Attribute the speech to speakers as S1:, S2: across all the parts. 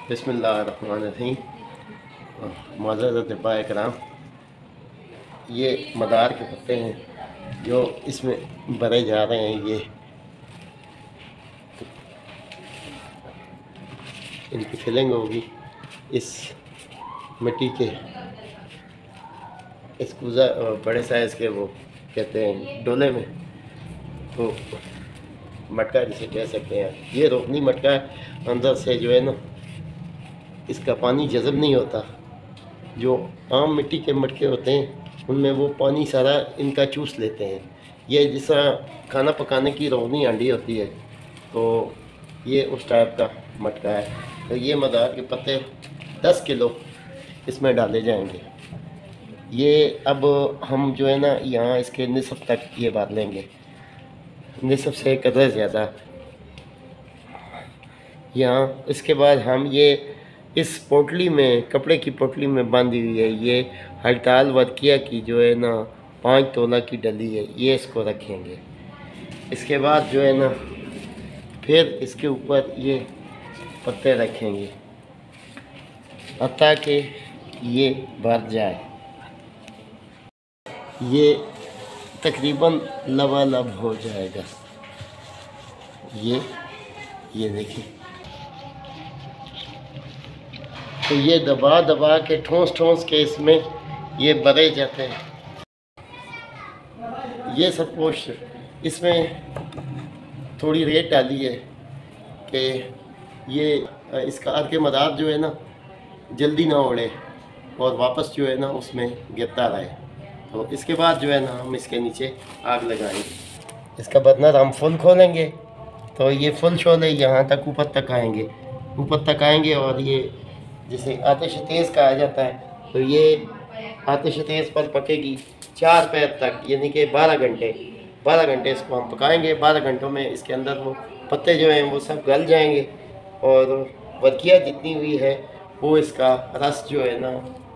S1: बिस्मिल्लाहिर्रहमानिर्रहीम। माज़रत पाए कराम, ये मदार के पत्ते हैं जो इसमें भरे जा रहे हैं। ये इनकी फिलिंग होगी इस मिट्टी के, इस कुज़ा बड़े साइज़ के वो कहते हैं डोले में, तो मटका जिसे कह सकते हैं। ये रोकनी मटका है, अंदर से जो है ना इसका पानी जज़ब नहीं होता। जो आम मिट्टी के मटके होते हैं उनमें वो पानी सारा इनका चूस लेते हैं। ये जिस तरह खाना पकाने की रोगनी हांडी होती है, तो ये उस टाइप का मटका है। तो ये मदार के पत्ते 10 किलो इसमें डाले जाएंगे। ये अब हम जो है ना यहाँ इसके निसफ़ तक ये बात लेंगे, निसफ़ से कदर ज़्यादा यहाँ। इसके बाद हम ये इस पोटली में, कपड़े की पोटली में बांधी हुई है, ये हड़ताल वदकिया की जो है ना 5 तोला की डली है, ये इसको रखेंगे। इसके बाद जो है ना फिर इसके ऊपर ये पत्ते रखेंगे ताकि ये भर जाए। ये तकरीबन लबालब हो जाएगा। ये देखिए, तो ये दबा दबा के ठोस के इसमें ये भरे जाते हैं। ये सब कुछ इसमें थोड़ी रेत डाली है कि ये इसका अर्क मदार जो है ना जल्दी ना उड़े और वापस जो है ना उसमें गिरता रहे। तो इसके बाद जो है ना हम इसके नीचे आग लगाएंगे। इसका बर्नर हम फुल खोलेंगे, तो ये फुल शोले यहाँ तक ऊपर तक आएंगे और ये जिसे आतिश तेज़ कहा जाता है। तो ये आतिश तेज़ पर पकेगी 4 पैर तक, यानी कि 12 घंटे इसको हम पकाएंगे। 12 घंटों में इसके अंदर वो पत्ते जो हैं वो सब गल जाएंगे और वर्किया जितनी हुई है वो इसका रस जो है ना,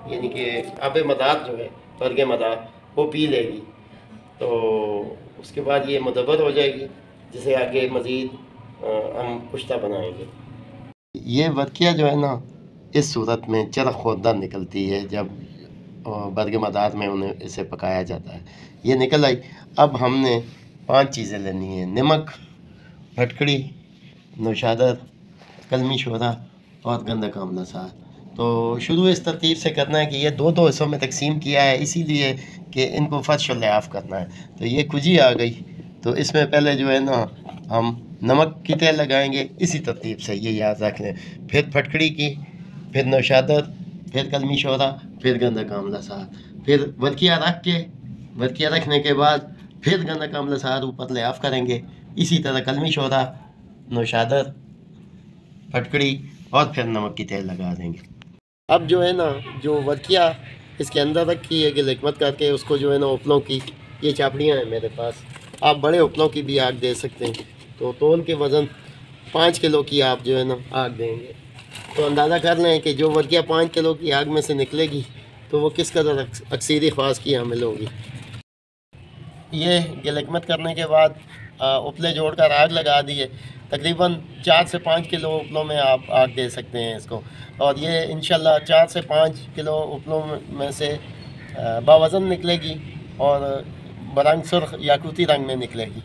S1: यानी कि आब मदार जो है, बर्ग मदार, वो पी लेगी। तो उसके बाद ये मुदब्बर हो जाएगी, जिसे आगे मज़ीद हम कुश्ता बनाएंगे। ये वर्किया जो है ना इस सूरत में चरख खोदा निकलती है जब बर्ग मदार में उन्हें इसे पकाया जाता है। ये निकल आई। अब हमने 5 चीज़ें लेनी हैं: नमक, फटकड़ी, नौशादर, कलमी शोरा और गंधक आमला सार। तो शुरू इस तरतीब से करना है कि ये 2-2 हिस्सों में तकसीम किया है, इसीलिए कि इनको फर्श और लिहाफ करना है। तो ये कुजी आ गई, तो इसमें पहले जो है ना हम नमक की तह लगाएंगे, इसी तरतीब से, ये याद रख लें। फिर फटकड़ी की, फिर नौशादर, फिर कलमी शोरा, फिर गंधक आमला सार, फिर वर्किया रखने के बाद फिर गंधक आमला सार ऊपर लिहाफ करेंगे। इसी तरह कलमी शोरा, नौशादर, फटकड़ी और फिर नमक की तेल लगा देंगे। अब जो है ना जो वर्किया इसके अंदर रखी है गिलकमत करके, उसको जो है ना उपलों की, ये चापड़ियाँ हैं मेरे पास, आप बड़े उपलों की भी आग दे सकते हैं। तो तोल के वज़न 5 किलो की आप जो है ना आग देंगे। तो अंदाज़ा कर लें कि जो वर्किया 5 किलो की आग में से निकलेगी तो वो किस कदर अक्सीरी ख्वास की हामिल होगी। ये गिलकमत करने के बाद उपले जोड़कर आग लगा दिए। तकरीबन 4 से 5 किलो उपलों में आप आग दे सकते हैं इसको, और ये इंशाल्लाह 4 से 5 किलो उपलों में से बावज़न निकलेगी और बरंग सुर्ख याकूती रंग में निकलेगी।